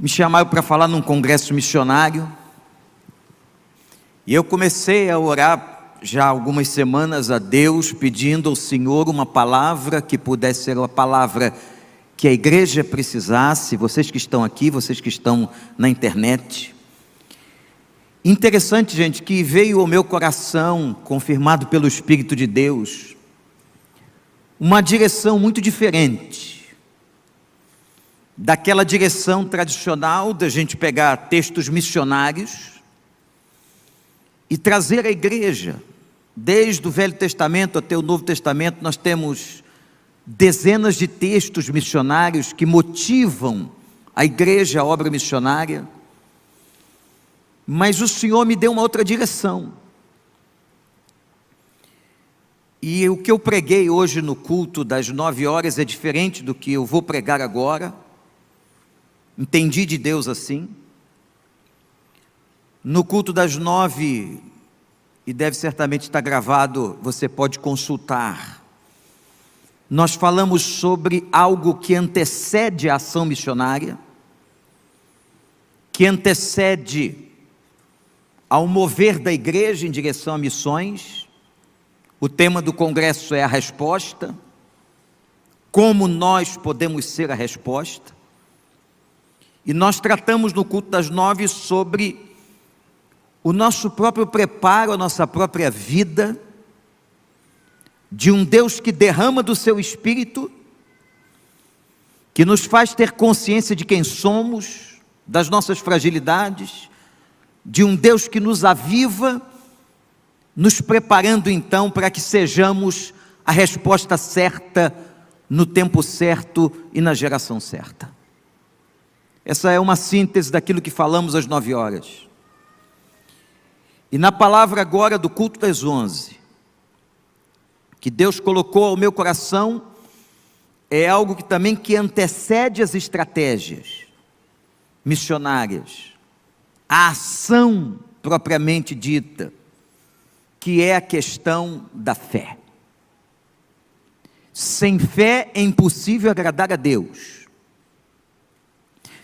Me chamaram para falar num congresso missionário, e eu comecei a orar já há algumas semanas a Deus, pedindo ao Senhor uma palavra que pudesse ser uma palavra que a igreja precisasse, vocês que estão aqui, vocês que estão na internet. Interessante, gente, que veio ao meu coração, confirmado pelo Espírito de Deus, uma direção muito diferente daquela direção tradicional da gente pegar textos missionários e trazer à igreja. Desde o Velho Testamento até o Novo Testamento, nós temos dezenas de textos missionários que motivam a igreja, a obra missionária. Mas o Senhor me deu uma outra direção. E o que eu preguei hoje no culto das 9 horas é diferente do que eu vou pregar agora. Entendi de Deus assim. No culto das 9, e deve certamente estar gravado, você pode consultar. Nós falamos sobre algo que antecede a ação missionária, que antecede ao mover da igreja em direção a missões. O tema do congresso é a resposta. Como nós podemos ser a resposta? E nós tratamos no culto das 9 sobre o nosso próprio preparo, a nossa própria vida, de um Deus que derrama do seu Espírito, que nos faz ter consciência de quem somos, das nossas fragilidades, de um Deus que nos aviva, nos preparando então para que sejamos a resposta certa, no tempo certo e na geração certa. Essa é uma síntese daquilo que falamos às 9 horas. E na palavra agora do culto das 11, que Deus colocou ao meu coração, é algo que também que antecede as estratégias missionárias, a ação propriamente dita, que é a questão da fé. Sem fé é impossível agradar a Deus.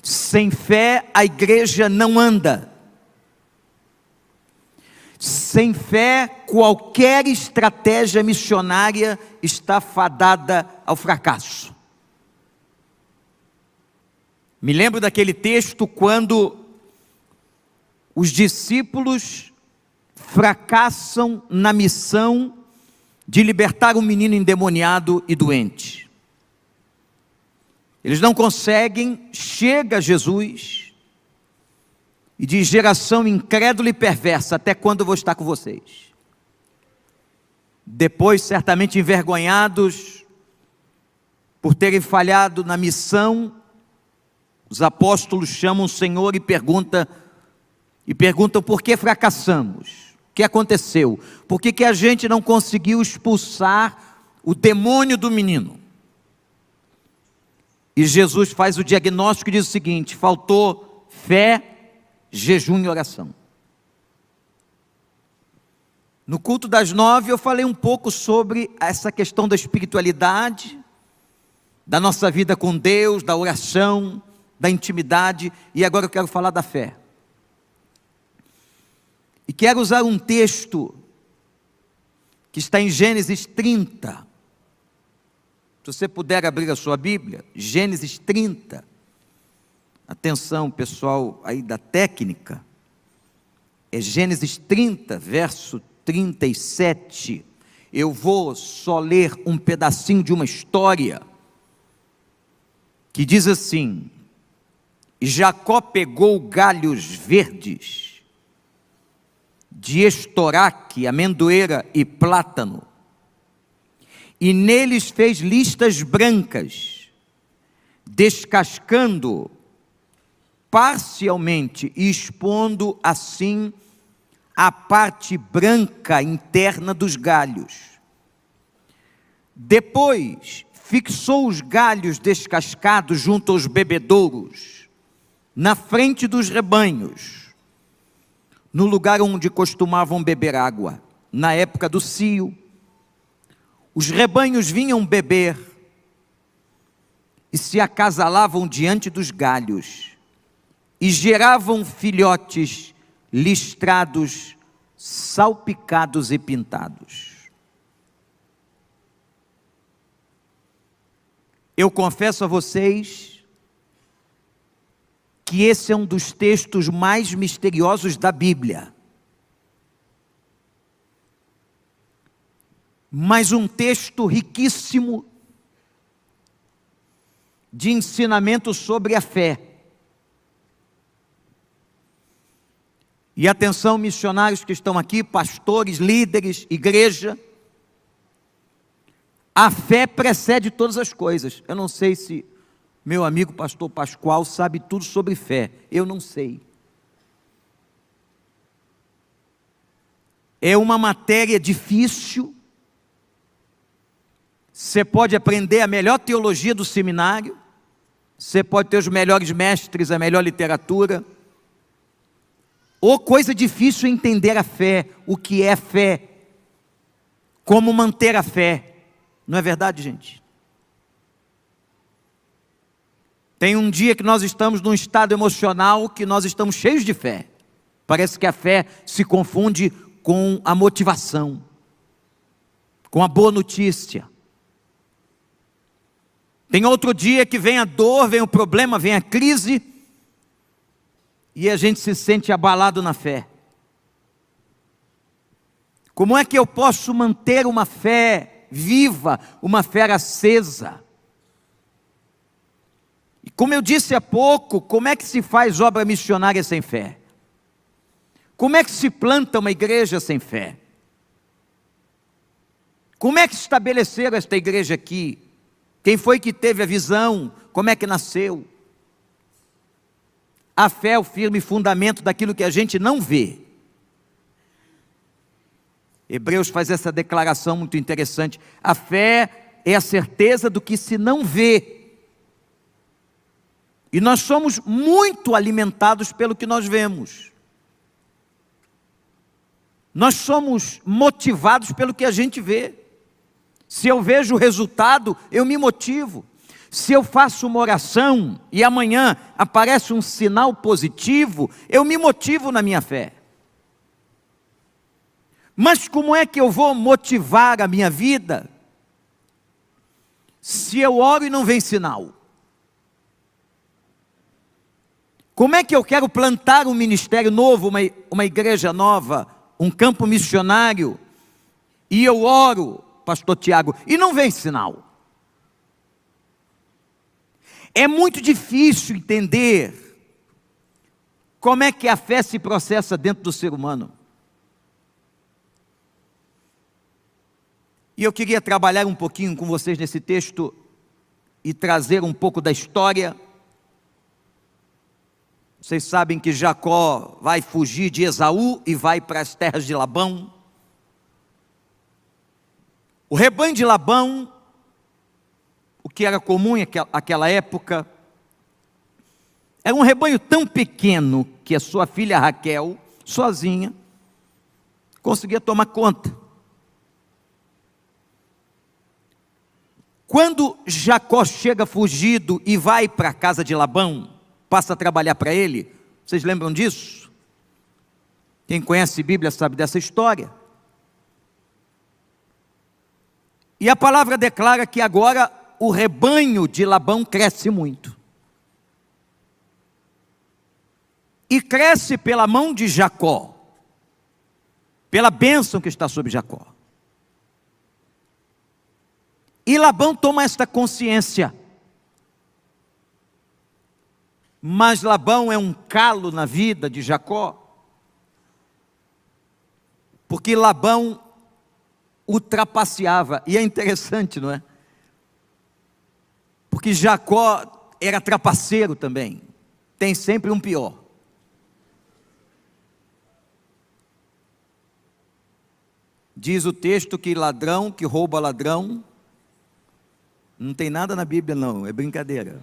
Sem fé a igreja não anda. Sem fé qualquer estratégia missionária está fadada ao fracasso. Me lembro daquele texto quando os discípulos fracassam na missão de libertar um menino endemoniado e doente. Eles não conseguem, chega Jesus e diz: geração incrédula e perversa, até quando eu vou estar com vocês? Depois, certamente envergonhados por terem falhado na missão, os apóstolos chamam o Senhor e perguntam por que fracassamos? O que aconteceu? Por que a gente não conseguiu expulsar o demônio do menino? E Jesus faz o diagnóstico e diz o seguinte: faltou fé, jejum e oração. No culto das 9 eu falei um pouco sobre essa questão da espiritualidade, da nossa vida com Deus, da oração, da intimidade, e agora eu quero falar da fé. E quero usar um texto que está em Gênesis 30. Se você puder abrir a sua Bíblia, Gênesis 30. Atenção, pessoal aí da técnica. É Gênesis 30, verso 37. Eu vou só ler um pedacinho de uma história que diz assim: Jacó pegou galhos verdes de estoraque, amendoeira e plátano, e neles fez listas brancas, descascando parcialmente e expondo assim a parte branca interna dos galhos. Depois fixou os galhos descascados junto aos bebedouros, na frente dos rebanhos, no lugar onde costumavam beber água. Na época do cio, os rebanhos vinham beber e se acasalavam diante dos galhos, e geravam filhotes listrados, salpicados e pintados. Eu confesso a vocês que esse é um dos textos mais misteriosos da Bíblia. Mas um texto riquíssimo de ensinamento sobre a fé. E atenção, missionários que estão aqui, pastores, líderes, igreja. A fé precede todas as coisas. Eu não sei se meu amigo pastor Pascoal sabe tudo sobre fé. Eu não sei. É uma matéria difícil. Você pode aprender a melhor teologia do seminário. Você pode ter os melhores mestres, a melhor literatura. Ou coisa difícil é entender a fé, o que é fé, como manter a fé. Não é verdade, gente? Tem um dia que nós estamos num estado emocional que nós estamos cheios de fé. Parece que a fé se confunde com a motivação, com a boa notícia. Tem outro dia que vem a dor, vem o problema, vem a crise, e a gente se sente abalado na fé. Como é que eu posso manter uma fé viva, uma fé acesa? E como eu disse há pouco, como é que se faz obra missionária sem fé? Como é que se planta uma igreja sem fé? Como é que estabeleceram esta igreja aqui? Quem foi que teve a visão? Como é que nasceu? A fé é o firme fundamento daquilo que a gente não vê. Hebreus faz essa declaração muito interessante. A fé é a certeza do que se não vê. E nós somos muito alimentados pelo que nós vemos. Nós somos motivados pelo que a gente vê. Se eu vejo o resultado, eu me motivo. Se eu faço uma oração e amanhã aparece um sinal positivo, eu me motivo na minha fé. Mas como é que eu vou motivar a minha vida se eu oro e não vem sinal? Como é que eu quero plantar um ministério novo, uma igreja nova, um campo missionário, e eu oro, pastor Tiago, e não vem sinal? É muito difícil entender como é que a fé se processa dentro do ser humano. E eu queria trabalhar um pouquinho com vocês nesse texto e trazer um pouco da história. Vocês sabem que Jacó vai fugir de Esaú e vai para as terras de Labão. O rebanho de Labão, o que era comum naquela época, era um rebanho tão pequeno que a sua filha Raquel, sozinha, conseguia tomar conta. Quando Jacó chega fugido e vai para a casa de Labão, passa a trabalhar para ele, vocês lembram disso? Quem conhece a Bíblia sabe dessa história. E a palavra declara que agora o rebanho de Labão cresce muito. E cresce pela mão de Jacó, pela bênção que está sobre Jacó. E Labão toma esta consciência. Mas Labão é um calo na vida de Jacó, porque Labão o trapaceava. E é interessante, não é? Porque Jacó era trapaceiro também. Tem sempre um pior. Diz o texto que ladrão que rouba ladrão, não tem nada na Bíblia não, é brincadeira.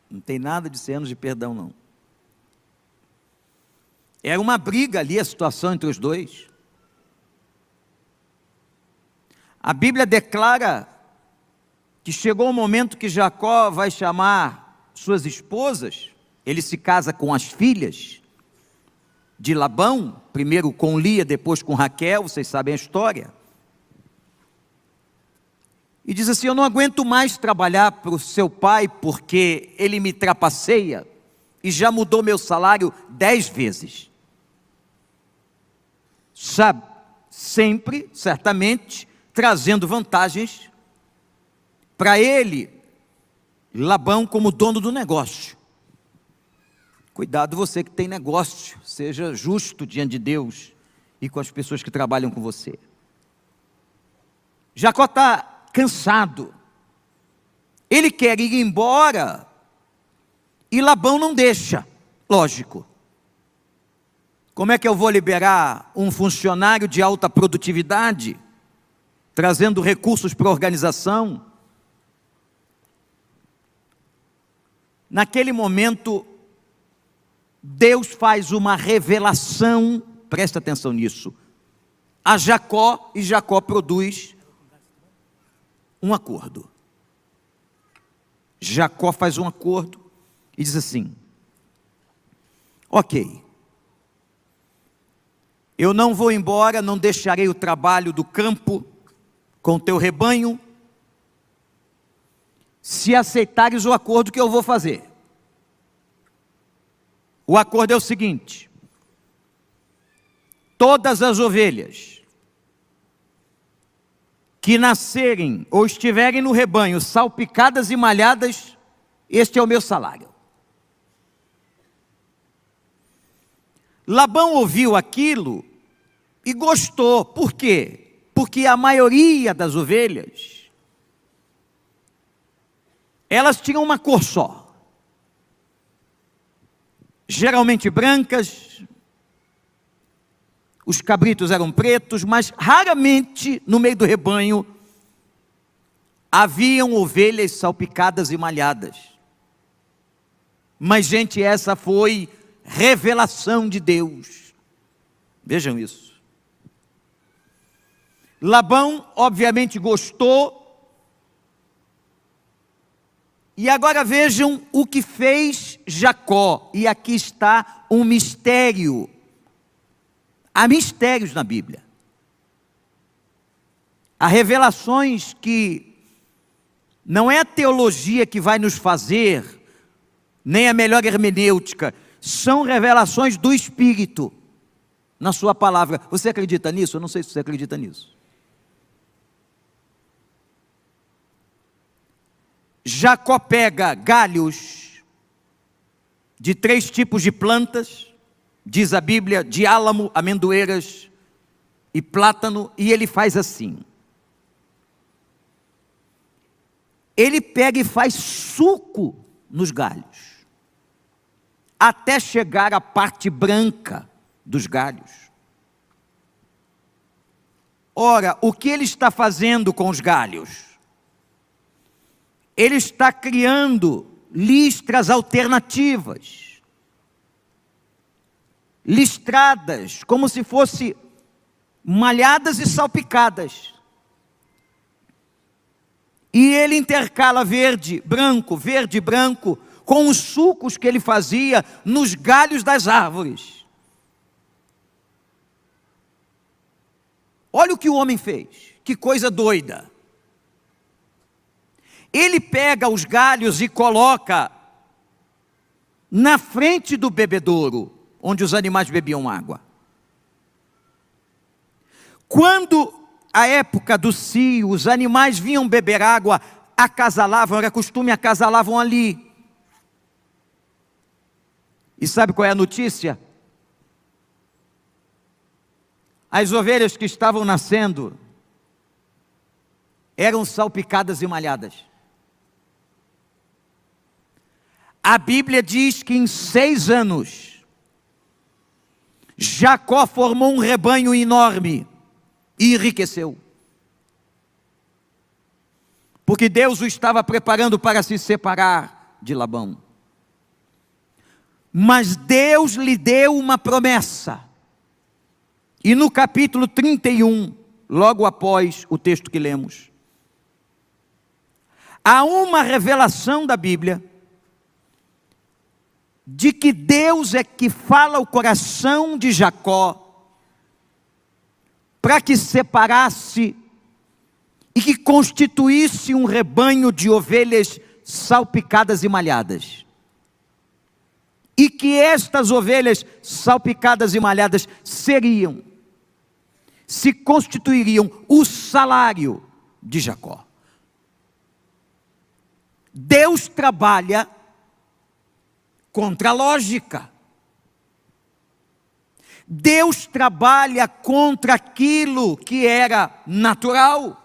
Não tem nada de 100 anos de perdão não. Era uma briga ali a situação entre os dois. A Bíblia declara que chegou o momento que Jacó vai chamar suas esposas ele se casa com as filhas de Labão, primeiro com Lia, depois com Raquel, vocês sabem a história. E diz assim: eu não aguento mais trabalhar para o seu pai, porque ele me trapaceia e já mudou meu salário 10 vezes. Sabe, sempre, certamente, trazendo vantagens para ele, Labão, como dono do negócio. Cuidado você que tem negócio, seja justo diante de Deus e com as pessoas que trabalham com você. Jacó está cansado, ele quer ir embora, e Labão não deixa, lógico. Como é que eu vou liberar um funcionário de alta produtividade, trazendo recursos para a organização? Naquele momento, Deus faz uma revelação, presta atenção nisso, a Jacó, e Jacó produz um acordo. Jacó faz um acordo e diz assim: ok, eu não vou embora, não deixarei o trabalho do campo com teu rebanho, se aceitares o acordo que eu vou fazer. O acordo é o seguinte: todas as ovelhas que nascerem ou estiverem no rebanho, salpicadas e malhadas, este é o meu salário. Labão ouviu aquilo e gostou. Por quê? Porque a maioria das ovelhas, elas tinham uma cor só. Geralmente brancas, os cabritos eram pretos, mas raramente no meio do rebanho haviam ovelhas salpicadas e malhadas. Mas, gente, essa foi revelação de Deus. Vejam isso. Labão, obviamente, gostou. E agora vejam o que fez Jacó. E aqui está um mistério. Há mistérios na Bíblia. Há revelações que não é a teologia que vai nos fazer, nem a melhor hermenêutica. São revelações do Espírito na sua palavra. Você acredita nisso? Eu não sei se você acredita nisso. Jacó pega galhos de 3 tipos de plantas, diz a Bíblia, de álamo, amendoeiras e plátano, e ele faz assim. Ele pega e faz suco nos galhos, até chegar à parte branca dos galhos. Ora, o que ele está fazendo com os galhos? Ele está criando listras alternativas, listradas, como se fossem malhadas e salpicadas. E ele intercala verde, branco, com os sucos que ele fazia nos galhos das árvores. Olha o que o homem fez, que coisa doida. Ele pega os galhos e coloca na frente do bebedouro, onde os animais bebiam água. Quando a época do cio, os animais vinham beber água, acasalavam, era costume, acasalavam ali. E sabe qual é a notícia? As ovelhas que estavam nascendo eram salpicadas e malhadas. A Bíblia diz que em 6 anos, Jacó formou um rebanho enorme e enriqueceu. Porque Deus o estava preparando para se separar de Labão. Mas Deus lhe deu uma promessa. E no capítulo 31, logo após o texto que lemos, há uma revelação da Bíblia de que Deus é que fala o coração de Jacó, para que separasse e que constituísse um rebanho de ovelhas salpicadas e malhadas. E que estas ovelhas salpicadas e malhadas se constituiriam o salário de Jacó. Deus trabalha contra a lógica. Deus trabalha contra aquilo que era natural,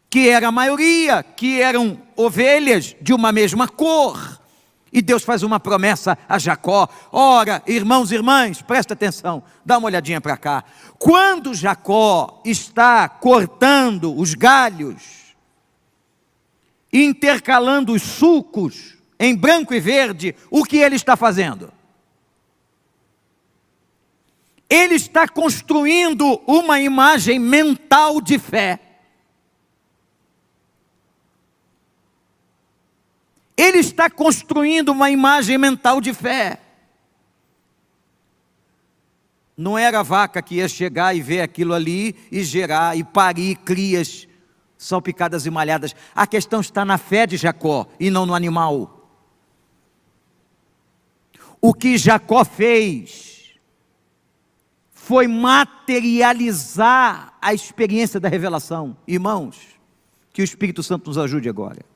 que era a maioria, que eram ovelhas de uma mesma cor. E Deus faz uma promessa a Jacó. Ora, irmãos e irmãs, presta atenção, dá uma olhadinha para cá. Quando Jacó está cortando os galhos, intercalando os sulcos em branco e verde, o que ele está fazendo? Ele está construindo uma imagem mental de fé. Ele está construindo uma imagem mental de fé. Não era a vaca que ia chegar e ver aquilo ali e gerar e parir crias salpicadas e malhadas. A questão está na fé de Jacó e não no animal. O que Jacó fez foi materializar a experiência da revelação. Irmãos, que o Espírito Santo nos ajude agora.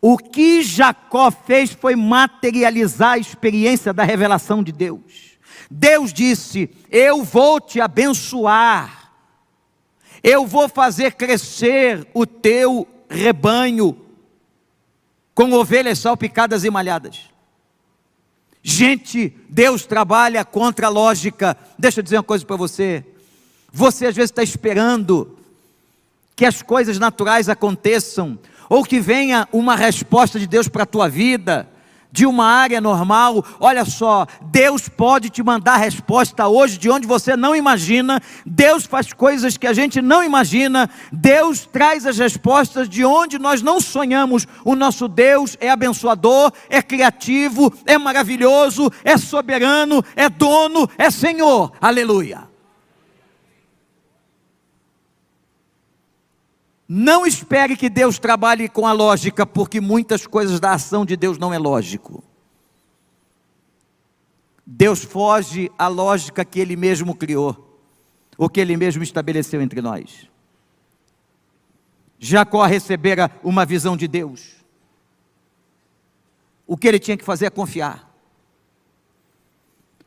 O que Jacó fez foi materializar a experiência da revelação de Deus. Deus disse: eu vou te abençoar, eu vou fazer crescer o teu rebanho com ovelhas salpicadas e malhadas. Gente, Deus trabalha contra a lógica. Deixa eu dizer uma coisa para você. Você às vezes está esperando que as coisas naturais aconteçam, ou que venha uma resposta de Deus para a tua vida, de uma área normal. Olha só, Deus pode te mandar a resposta hoje de onde você não imagina. Deus faz coisas que a gente não imagina. Deus traz as respostas de onde nós não sonhamos. O nosso Deus é abençoador, é criativo, é maravilhoso, é soberano, é dono, é Senhor. Aleluia. Não espere que Deus trabalhe com a lógica, porque muitas coisas da ação de Deus não é lógico. Deus foge à lógica que Ele mesmo criou, ou que Ele mesmo estabeleceu entre nós. Jacó recebera uma visão de Deus. O que ele tinha que fazer é confiar.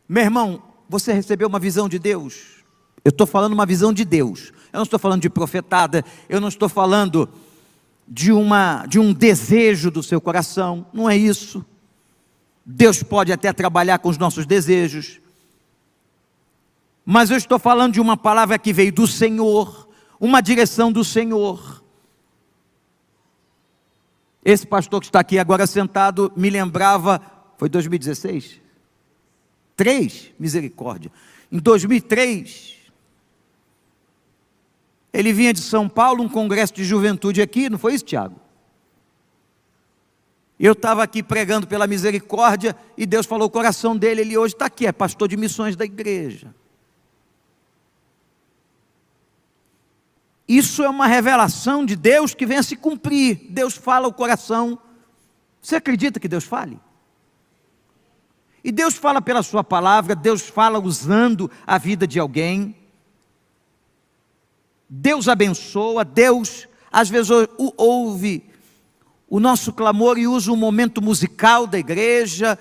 Meu irmão, você recebeu uma visão de Deus? Eu estou falando uma visão de Deus. Eu não estou falando de profetada, eu não estou falando de um desejo do seu coração, não é isso. Deus pode até trabalhar com os nossos desejos, mas eu estou falando de uma palavra que veio do Senhor, uma direção do Senhor. Esse pastor que está aqui agora sentado me lembrava, foi 2016? 3? Misericórdia. Em 2003... ele vinha de São Paulo, um congresso de juventude aqui, não foi isso, Tiago? Eu estava aqui pregando pela misericórdia, e Deus falou o coração dele, ele hoje está aqui, é pastor de missões da igreja. Isso é uma revelação de Deus que vem a se cumprir. Deus fala o coração. Você acredita que Deus fale? E Deus fala pela sua palavra, Deus fala usando a vida de alguém. Deus abençoa, Deus às vezes ouve o nosso clamor e usa um momento musical da igreja,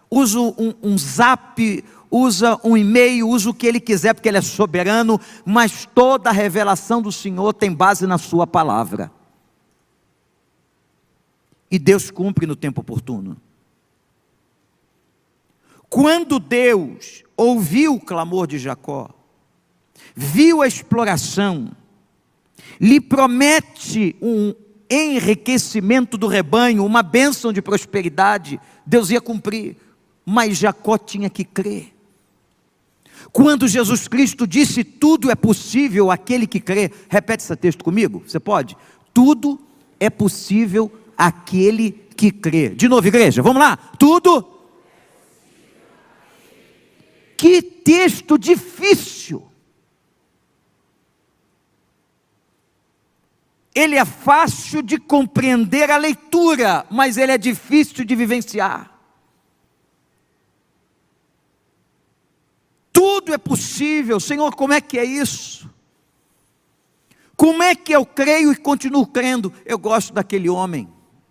usa um zap, usa um e-mail, usa o que Ele quiser, porque Ele é soberano, mas toda a revelação do Senhor tem base na sua palavra. E Deus cumpre no tempo oportuno. Quando Deus ouviu o clamor de Jacó, viu a exploração, lhe promete um enriquecimento do rebanho, uma bênção de prosperidade, Deus ia cumprir, mas Jacó tinha que crer. Quando Jesus Cristo disse, tudo é possível àquele que crê, repete esse texto comigo, você pode? Tudo é possível àquele que crer. De novo, igreja, vamos lá. Tudo. Que texto difícil. Ele é fácil de compreender a leitura, mas ele é difícil de vivenciar. Tudo é possível. Senhor, como é que é isso? Como é que eu creio e continuo crendo? Eu gosto daquele homem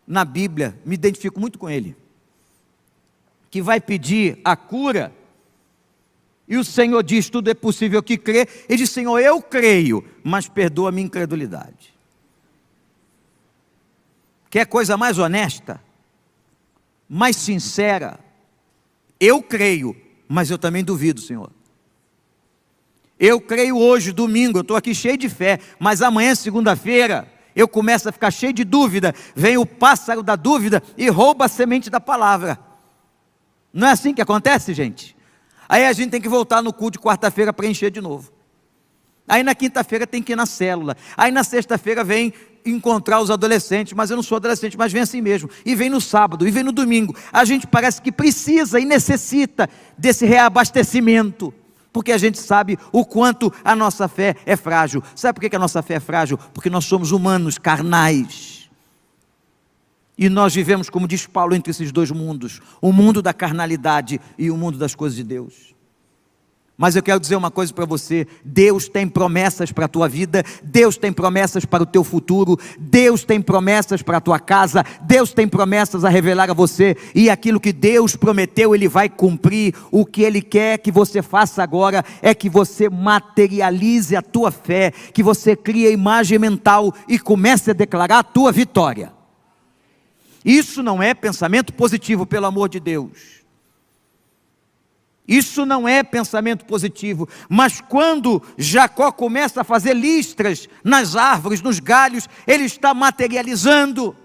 na Bíblia, me identifico muito com ele, que vai pedir a cura, e o Senhor diz, tudo é possível que crê. Ele diz, Senhor, eu creio, mas perdoa a minha incredulidade. Quer coisa mais honesta, mais sincera? Eu creio, mas eu também duvido, Senhor. Eu creio hoje, domingo, eu estou aqui cheio de fé, mas amanhã, segunda-feira, eu começo a ficar cheio de dúvida, vem o pássaro da dúvida e rouba a semente da palavra. Não é assim que acontece, gente? Aí a gente tem que voltar no culto de quarta-feira para encher de novo. Aí na quinta-feira tem que ir na célula. Aí na sexta-feira vem encontrar os adolescentes, mas eu não sou adolescente, mas vem assim mesmo. E vem no sábado, e vem no domingo. A gente parece que precisa e necessita desse reabastecimento, porque a gente sabe o quanto a nossa fé é frágil. Sabe por que a nossa fé é frágil? Porque nós somos humanos, carnais. E nós vivemos, como diz Paulo, entre esses dois mundos. O mundo da carnalidade e o mundo das coisas de Deus. Mas eu quero dizer uma coisa para você, Deus tem promessas para a tua vida, Deus tem promessas para o teu futuro, Deus tem promessas para a tua casa, Deus tem promessas a revelar a você, e aquilo que Deus prometeu, Ele vai cumprir. O que Ele quer que você faça agora, é que você materialize a tua fé, que você crie a imagem mental, e comece a declarar a tua vitória. Isso não é pensamento positivo, pelo amor de Deus. Isso não é pensamento positivo, mas quando Jacó começa a fazer listras nas árvores, nos galhos, ele está materializando.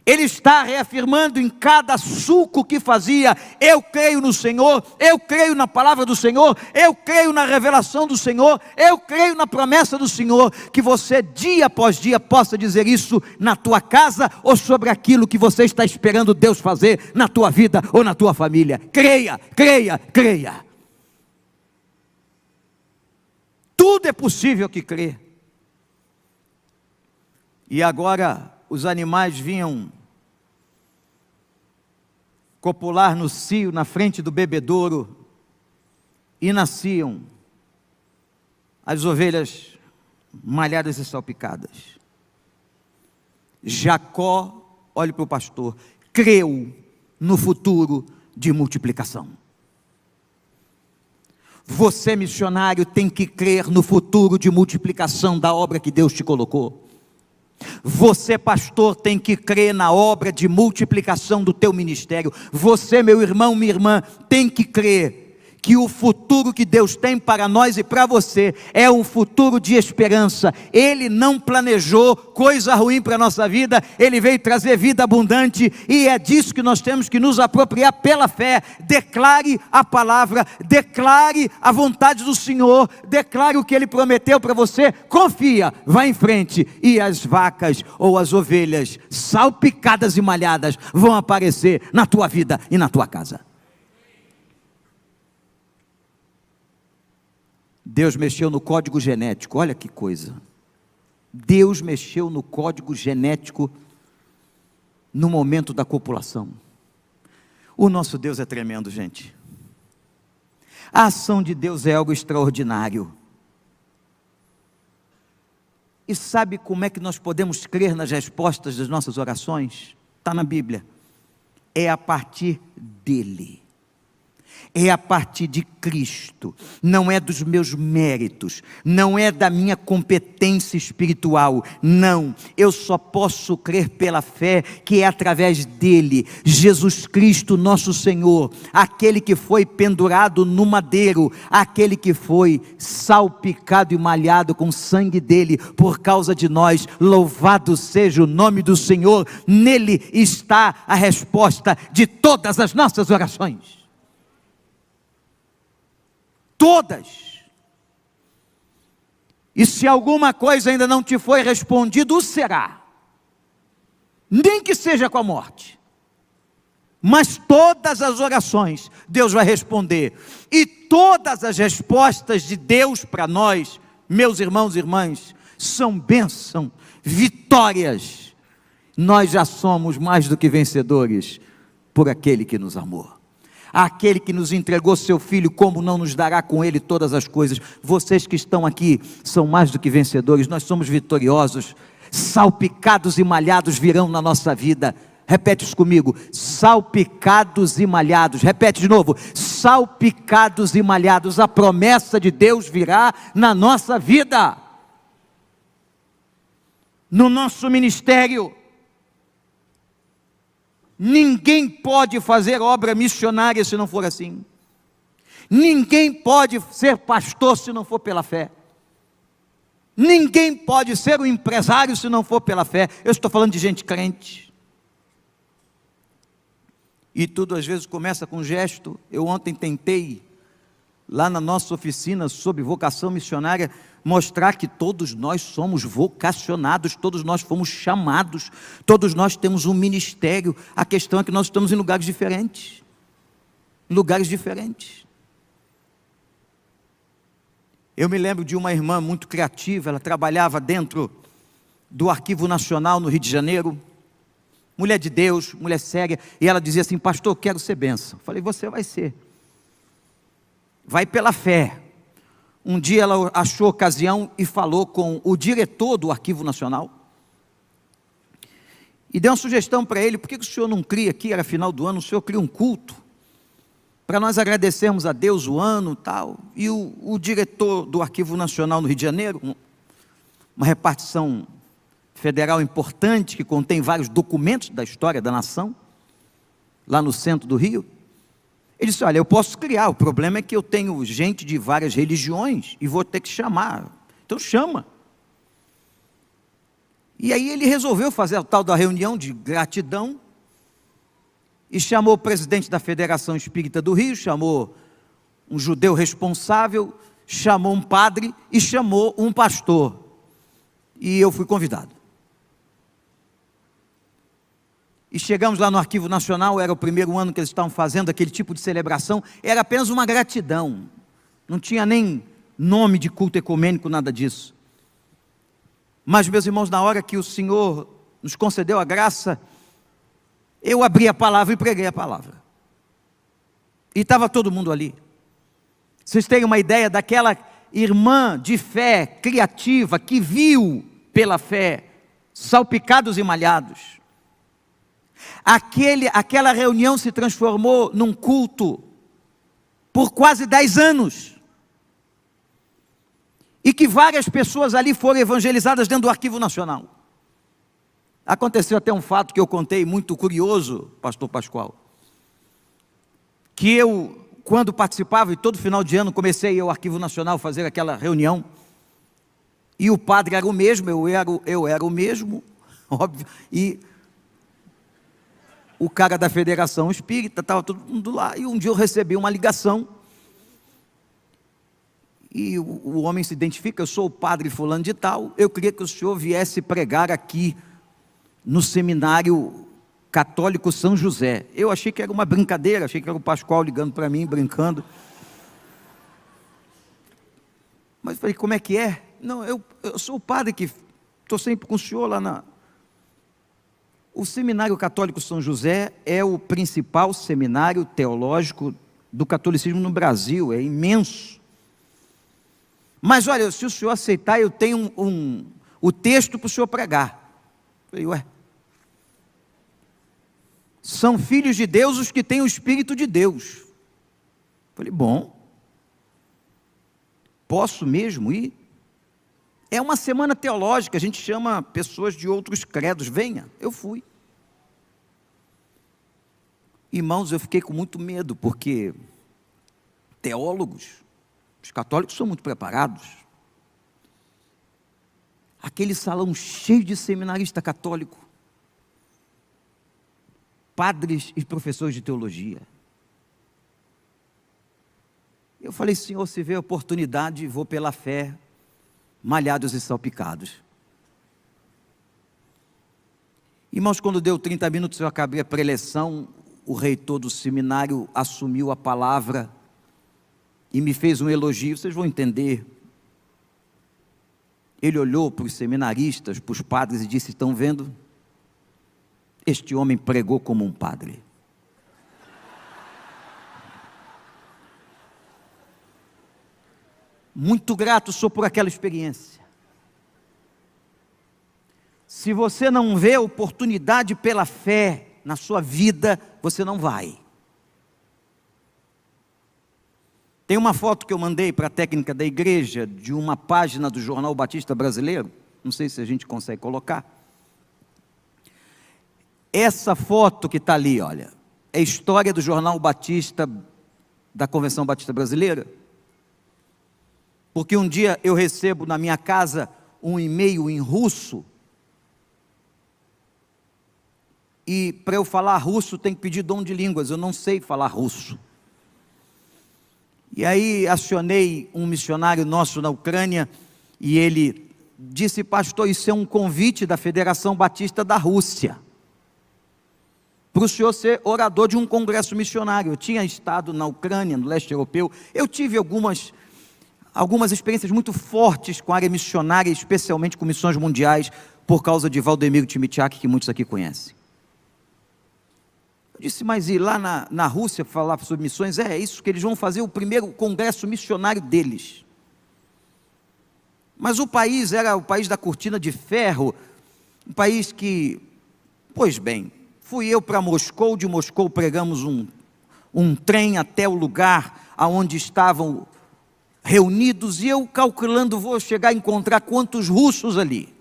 Ele está reafirmando em cada sulco que fazia, eu creio no Senhor, eu creio na palavra do Senhor, eu creio na revelação do Senhor, eu creio na promessa do Senhor, que você dia após dia possa dizer isso na tua casa, ou sobre aquilo que você está esperando Deus fazer na tua vida ou na tua família. Creia, creia, creia. Tudo é possível que crê. E agora os animais vinham copular no cio, na frente do bebedouro, e nasciam as ovelhas malhadas e salpicadas. Jacó, olhe para o pastor, creu no futuro de multiplicação. Você, missionário, tem que crer no futuro de multiplicação da obra que Deus te colocou. Você, pastor, tem que crer na obra de multiplicação do teu ministério. Você, meu irmão, minha irmã, tem que crer que o futuro que Deus tem para nós e para você é um futuro de esperança. Ele não planejou coisa ruim para a nossa vida, Ele veio trazer vida abundante, e é disso que nós temos que nos apropriar pela fé. Declare a palavra, declare a vontade do Senhor, declare o que Ele prometeu para você, confia, vá em frente, e as vacas ou as ovelhas salpicadas e malhadas vão aparecer na tua vida e na tua casa. Deus mexeu no código genético, olha que coisa. Deus mexeu no código genético no momento da copulação. O nosso Deus é tremendo, gente. A ação de Deus é algo extraordinário. E sabe como é que nós podemos crer nas respostas das nossas orações? Está na Bíblia. É a partir dEle. É a partir de Cristo, não é dos meus méritos, não é da minha competência espiritual, não, eu só posso crer pela fé, que é através dele, Jesus Cristo nosso Senhor, aquele que foi pendurado no madeiro, aquele que foi salpicado e malhado com o sangue dele, por causa de nós. Louvado seja o nome do Senhor. Nele está a resposta de todas as nossas orações. Todas. E se alguma coisa ainda não te foi respondido, será. nem que seja com a morte. Mas todas as orações Deus vai responder, e todas as respostas de Deus para nós, meus irmãos e irmãs, são bênção, vitórias. Nós já somos mais do que vencedores por aquele que nos amou. Aquele que nos entregou seu Filho, como não nos dará com Ele todas as coisas? Vocês que estão aqui são mais do que vencedores, nós somos vitoriosos. Salpicados e malhados virão na nossa vida. Repete isso comigo: salpicados e malhados. Repete de novo: salpicados e malhados. A promessa de Deus virá na nossa vida, no nosso ministério. Ninguém pode fazer obra missionária se não for assim. Ninguém pode ser pastor se não for pela fé. Ninguém pode ser um empresário se não for pela fé. Eu estou falando de gente crente. E tudo às vezes começa com um gesto. Eu ontem tentei, lá na nossa oficina sobre vocação missionária, mostrar que todos nós somos vocacionados, todos nós fomos chamados, todos nós temos um ministério. A questão é que nós estamos em lugares diferentes. Lugares diferentes. Eu me lembro de uma irmã muito criativa, ela trabalhava dentro do Arquivo Nacional no Rio de Janeiro, mulher de Deus, mulher séria, e ela dizia assim: pastor, eu quero ser bênção. Eu falei: você vai ser, vai pela fé. Um dia ela achou ocasião e falou com o diretor do Arquivo Nacional, e deu uma sugestão para ele: por que o senhor não cria aqui, era final do ano, o senhor cria um culto, para nós agradecermos a Deus o ano e tal. E o diretor do Arquivo Nacional no Rio de Janeiro, uma repartição federal importante, que contém vários documentos da história da nação, lá no centro do Rio, ele disse: olha, eu posso criar, o problema é que eu tenho gente de várias religiões, e vou ter que chamar, então chama. E aí ele resolveu fazer a tal da reunião de gratidão, e chamou o presidente da Federação Espírita do Rio, chamou um judeu responsável, chamou um padre e chamou um pastor. E eu fui convidado. E chegamos lá no Arquivo Nacional, era o primeiro ano que eles estavam fazendo aquele tipo de celebração, era apenas uma gratidão, não tinha nem nome de culto ecumênico, nada disso. Mas, meus irmãos, na hora que o Senhor nos concedeu a graça, eu abri a palavra e preguei a palavra. E estava todo mundo ali. Vocês têm uma ideia daquela irmã de fé criativa que viu pela fé, salpicados e malhados. Aquela reunião se transformou num culto por quase 10 anos. E que várias pessoas ali foram evangelizadas dentro do Arquivo Nacional. Aconteceu até um fato que eu contei, muito curioso, pastor Pascoal, que eu, quando participava, e todo final de ano comecei a ir ao Arquivo Nacional fazer aquela reunião, e o padre era o mesmo, eu era o mesmo, óbvio, e o cara da Federação Espírita, estava todo mundo lá, e um dia eu recebi uma ligação, e o homem se identifica: eu sou o padre fulano de tal, eu queria que o senhor viesse pregar aqui, no Seminário Católico São José. Eu achei que era uma brincadeira, achei que era o Pascoal ligando para mim, brincando. Mas eu falei: como é que é? Não, eu sou o padre que estou sempre com o senhor lá O Seminário Católico São José é o principal seminário teológico do catolicismo no Brasil, é imenso. Mas olha, se o senhor aceitar, eu tenho o texto para o senhor pregar. Eu falei: ué, são filhos de Deus os que têm o Espírito de Deus. Eu falei: bom, posso mesmo ir? É uma semana teológica, a gente chama pessoas de outros credos, venha. Eu fui. Irmãos, eu fiquei com muito medo, porque teólogos, os católicos são muito preparados. Aquele salão cheio de seminarista católico, padres e professores de teologia. Eu falei: Senhor, se vê a oportunidade, vou pela fé, malhados e salpicados. Irmãos, quando deu 30 minutos, eu acabei a preleção, o reitor do seminário assumiu a palavra e me fez um elogio, vocês vão entender. Ele olhou para os seminaristas, para os padres e disse: estão vendo? Este homem pregou como um padre. Muito grato sou por aquela experiência. Se você não vê oportunidade pela fé na sua vida, você não vai. Tem uma foto que eu mandei para a técnica da igreja, de uma página do Jornal Batista Brasileiro, não sei se a gente consegue colocar. Essa foto que está ali, olha, é a história do Jornal Batista, da Convenção Batista Brasileira. Porque um dia eu recebo na minha casa um e-mail em russo, e para eu falar russo tem que pedir dom de línguas, eu não sei falar russo. E aí acionei um missionário nosso na Ucrânia, e ele disse: pastor, isso é um convite da Federação Batista da Rússia, para o senhor ser orador de um congresso missionário. Eu tinha estado na Ucrânia, no leste europeu, eu tive algumas experiências muito fortes com a área missionária, especialmente com missões mundiais, por causa de Valdemiro Timitiak, que muitos aqui conhecem. Eu disse: mas ir lá na Rússia falar sobre missões? É isso que eles vão fazer, o primeiro congresso missionário deles. Mas o país era o país da cortina de ferro, um país que, pois bem, fui eu para Moscou, de Moscou pregamos um trem até o lugar aonde estavam reunidos, e eu calculando, vou chegar a encontrar quantos russos ali.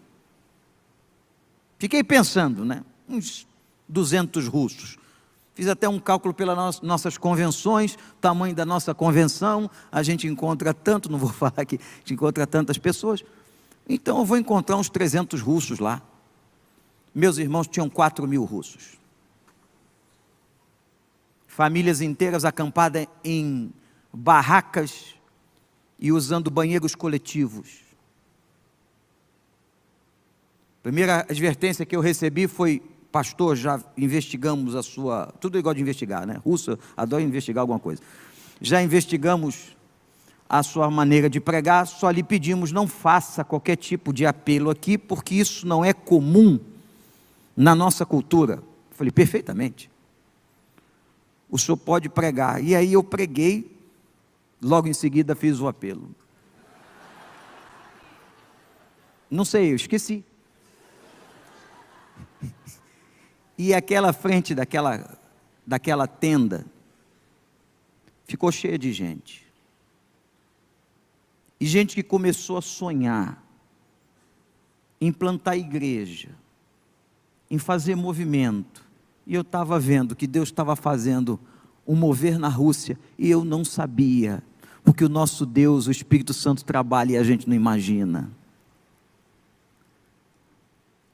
Fiquei pensando, né? Uns 200 russos. Fiz até um cálculo pelas nossas convenções, tamanho da nossa convenção, a gente encontra tanto, não vou falar que a gente encontra tantas pessoas, então eu vou encontrar uns 300 russos lá. Meus irmãos tinham 4.000 russos. Famílias inteiras acampadas em barracas e usando banheiros coletivos. A primeira advertência que eu recebi foi: pastor, já investigamos a sua... Tudo igual de investigar, né? Russo adora investigar alguma coisa. Já investigamos a sua maneira de pregar, só lhe pedimos, não faça qualquer tipo de apelo aqui, porque isso não é comum na nossa cultura. Eu falei: perfeitamente. O senhor pode pregar. E aí eu preguei, logo em seguida fiz o apelo. Não sei, eu esqueci. E aquela frente daquela tenda ficou cheia de gente. E gente que começou a sonhar em plantar igreja, em fazer movimento. E eu estava vendo que Deus estava fazendo um mover na Rússia, e eu não sabia, porque o nosso Deus, o Espírito Santo, trabalha e a gente não imagina.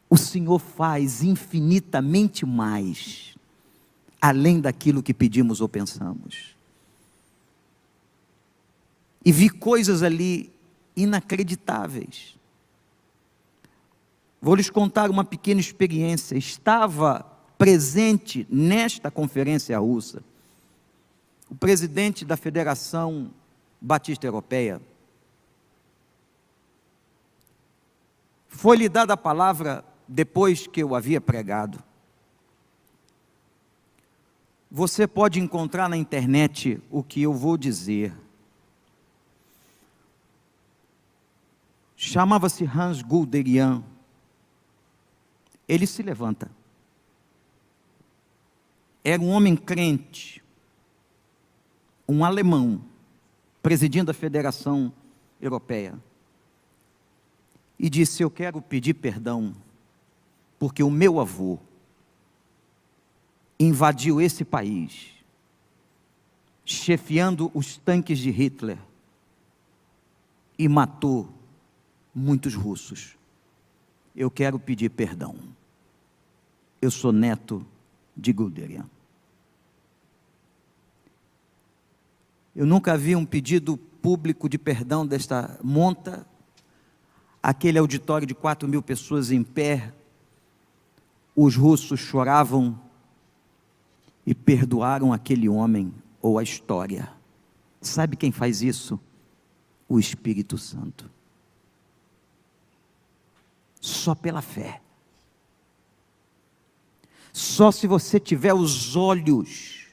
O Senhor faz infinitamente mais, além daquilo que pedimos ou pensamos. E vi coisas ali inacreditáveis. Vou lhes contar uma pequena experiência. Estava presente nesta conferência russa o presidente da Federação Batista Europeia. Foi-lhe dada a palavra depois que eu havia pregado. Você pode encontrar na internet o que eu vou dizer. Chamava-se Hans Guderian. Ele se levanta. Era um homem crente, um alemão, presidindo a Federação Europeia. E disse: eu quero pedir perdão, porque o meu avô invadiu esse país, chefiando os tanques de Hitler, e matou muitos russos. Eu quero pedir perdão. Eu sou neto de Guderian. Eu nunca vi um pedido público de perdão desta monta, aquele auditório de 4.000 pessoas em pé, os russos choravam e perdoaram aquele homem ou a história. Sabe quem faz isso? O Espírito Santo. Só pela fé. Só se você tiver os olhos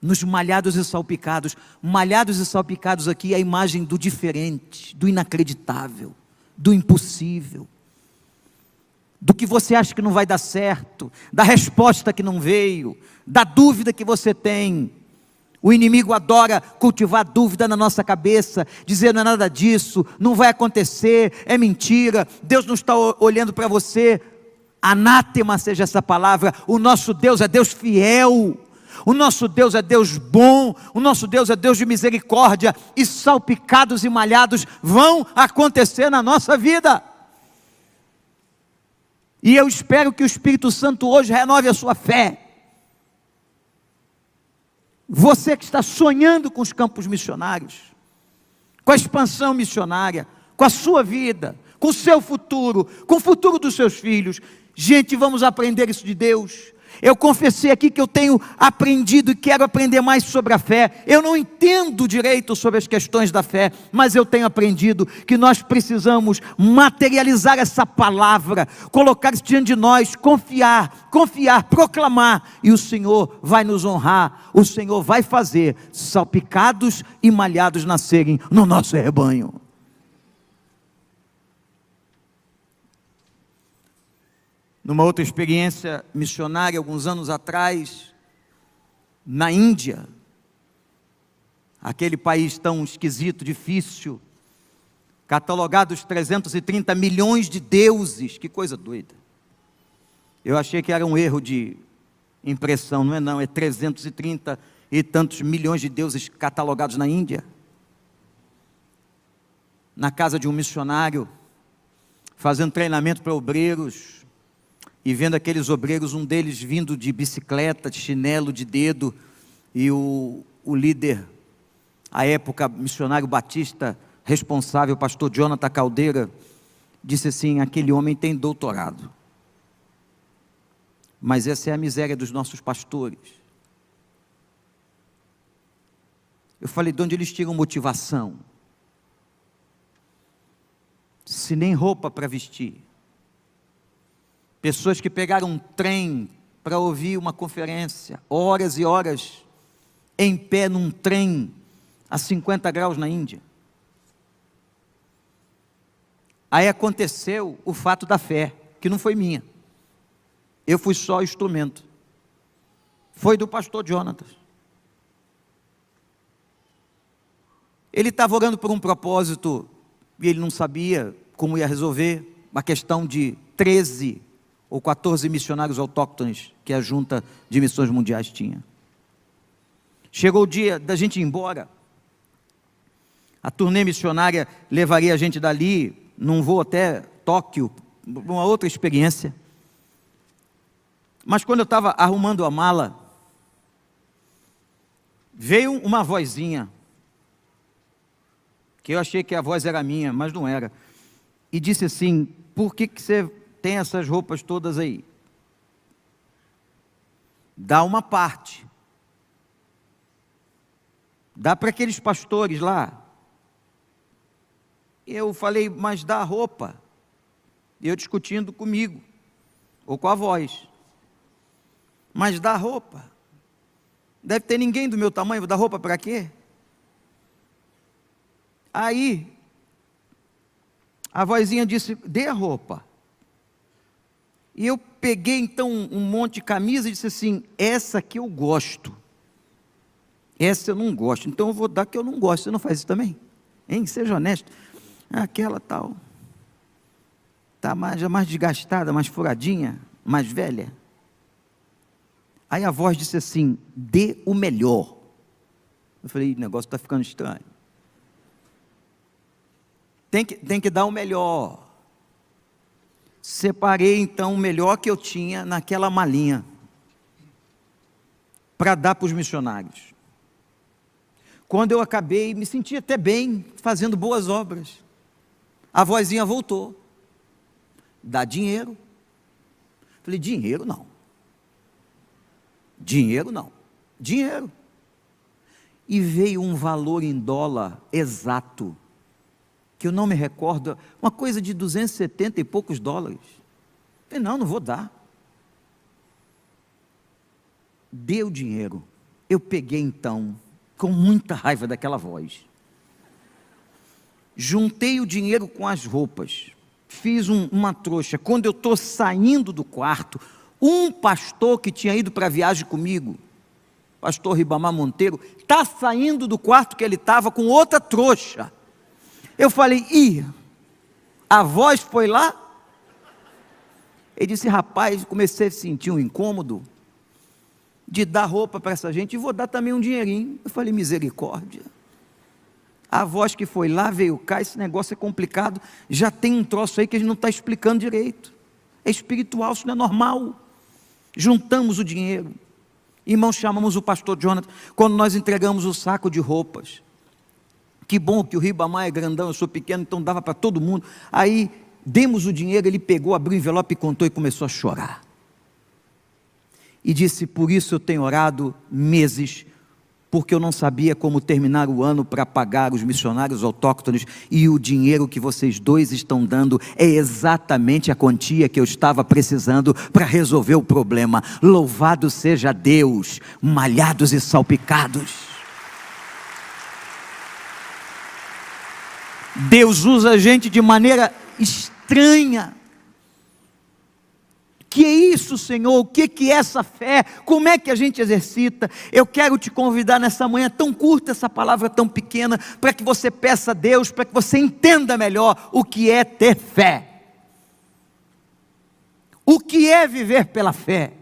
nos malhados e salpicados. Malhados e salpicados aqui é a imagem do diferente, do inacreditável, do impossível, do que você acha que não vai dar certo, da resposta que não veio, da dúvida que você tem. O inimigo adora cultivar dúvida na nossa cabeça, dizer não é nada disso, não vai acontecer, é mentira, Deus não está olhando para você. Anátema seja essa palavra. O nosso Deus é Deus fiel, o nosso Deus é Deus bom, o nosso Deus é Deus de misericórdia, e salpicados e malhados vão acontecer na nossa vida. E eu espero que o Espírito Santo hoje renove a sua fé. Você que está sonhando com os campos missionários, com a expansão missionária, com a sua vida, com o seu futuro, com o futuro dos seus filhos. Gente, vamos aprender isso de Deus. Eu confessei aqui que eu tenho aprendido e quero aprender mais sobre a fé. Eu não entendo direito sobre as questões da fé, mas eu tenho aprendido que nós precisamos materializar essa palavra, colocar isso diante de nós, confiar, proclamar, e o Senhor vai nos honrar, o Senhor vai fazer salpicados e malhados nascerem no nosso rebanho. Numa outra experiência missionária, alguns anos atrás, na Índia, aquele país tão esquisito, difícil, catalogado os 330 milhões de deuses, que coisa doida. Eu achei que era um erro de impressão, não é não, é 330 e tantos milhões de deuses catalogados na Índia. Na casa de um missionário, fazendo treinamento para obreiros, e vendo aqueles obreiros, um deles vindo de bicicleta, de chinelo, de dedo, e o líder, à época, missionário batista, responsável, pastor Jonathan Caldeira, disse assim: aquele homem tem doutorado. Mas essa é a miséria dos nossos pastores. Eu falei, de onde eles tiram motivação? Se nem roupa para vestir. Pessoas que pegaram um trem para ouvir uma conferência, horas e horas, em pé num trem, a 50 graus na Índia. Aí aconteceu o fato da fé, que não foi minha. Eu fui só instrumento. Foi do pastor Jonathan. Ele estava orando por um propósito, e ele não sabia como ia resolver, uma questão de 13 ou 14 missionários autóctones que a Junta de Missões Mundiais tinha. Chegou o dia da gente ir embora. A turnê missionária levaria a gente dali, num voo até Tóquio, uma outra experiência. Mas quando eu estava arrumando a mala, veio uma vozinha, que eu achei que a voz era minha, mas não era, e disse assim: por que você tem essas roupas todas aí? Dá uma parte, dá para aqueles pastores lá. Eu falei, mas dá a roupa. Eu discutindo comigo, ou com a voz, mas dá a roupa. Deve ter ninguém do meu tamanho, vou dar roupa para quê? Aí a vozinha disse: dê a roupa. E eu peguei então um monte de camisa e disse assim: essa aqui eu gosto, essa eu não gosto, então eu vou dar que eu não gosto. Você não faz isso também? Hein? Seja honesto. Aquela tal, está já mais desgastada, mais furadinha, mais velha. Aí a voz disse assim: dê o melhor. Eu falei, o negócio está ficando estranho. Tem que dar o melhor. Separei então o melhor que eu tinha naquela malinha, para dar para os missionários. Quando eu acabei, me senti até bem, fazendo boas obras. A vozinha voltou: dá dinheiro. Falei, dinheiro não. Dinheiro não. Dinheiro. E veio um valor em dólar exato, que eu não me recordo, uma coisa de 270 e poucos dólares. Falei, não vou dar. Deu dinheiro. Eu peguei então, com muita raiva daquela voz, juntei o dinheiro com as roupas, fiz uma trouxa. Quando eu estou saindo do quarto, um pastor que tinha ido para a viagem comigo, pastor Ribamar Monteiro, está saindo do quarto que ele estava com outra trouxa. Eu falei, a voz foi lá? Ele disse, rapaz, comecei a sentir um incômodo de dar roupa para essa gente, e vou dar também um dinheirinho. Eu falei, misericórdia. A voz que foi lá, veio cá, esse negócio é complicado, já tem um troço aí que a gente não está explicando direito, é espiritual, isso não é normal. Juntamos o dinheiro, irmãos, chamamos o pastor Jonathan, quando nós entregamos o saco de roupas, que bom que o Ribamar é grandão, eu sou pequeno, então dava para todo mundo, aí demos o dinheiro, ele pegou, abriu o envelope, contou e começou a chorar, e disse, por isso eu tenho orado meses, porque eu não sabia como terminar o ano para pagar os missionários autóctones, e o dinheiro que vocês dois estão dando é exatamente a quantia que eu estava precisando para resolver o problema. Louvado seja Deus, malhados e salpicados. Deus usa a gente de maneira estranha. Que é isso, Senhor? O que é essa fé? Como é que a gente exercita? Eu quero te convidar nessa manhã tão curta, essa palavra tão pequena, para que você peça a Deus, para que você entenda melhor o que é ter fé. O que é viver pela fé?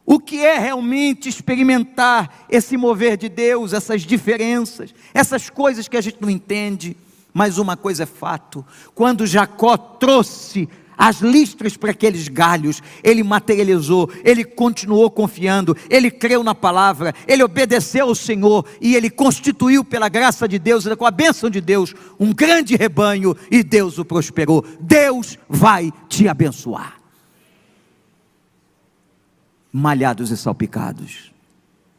O que é realmente experimentar esse mover de Deus, essas diferenças, essas coisas que a gente não entende? Mas uma coisa é fato, quando Jacó trouxe as listras para aqueles galhos, ele materializou, ele continuou confiando, ele creu na palavra, ele obedeceu ao Senhor, e ele constituiu pela graça de Deus, com a bênção de Deus, um grande rebanho, e Deus o prosperou. Deus vai te abençoar. Malhados e salpicados.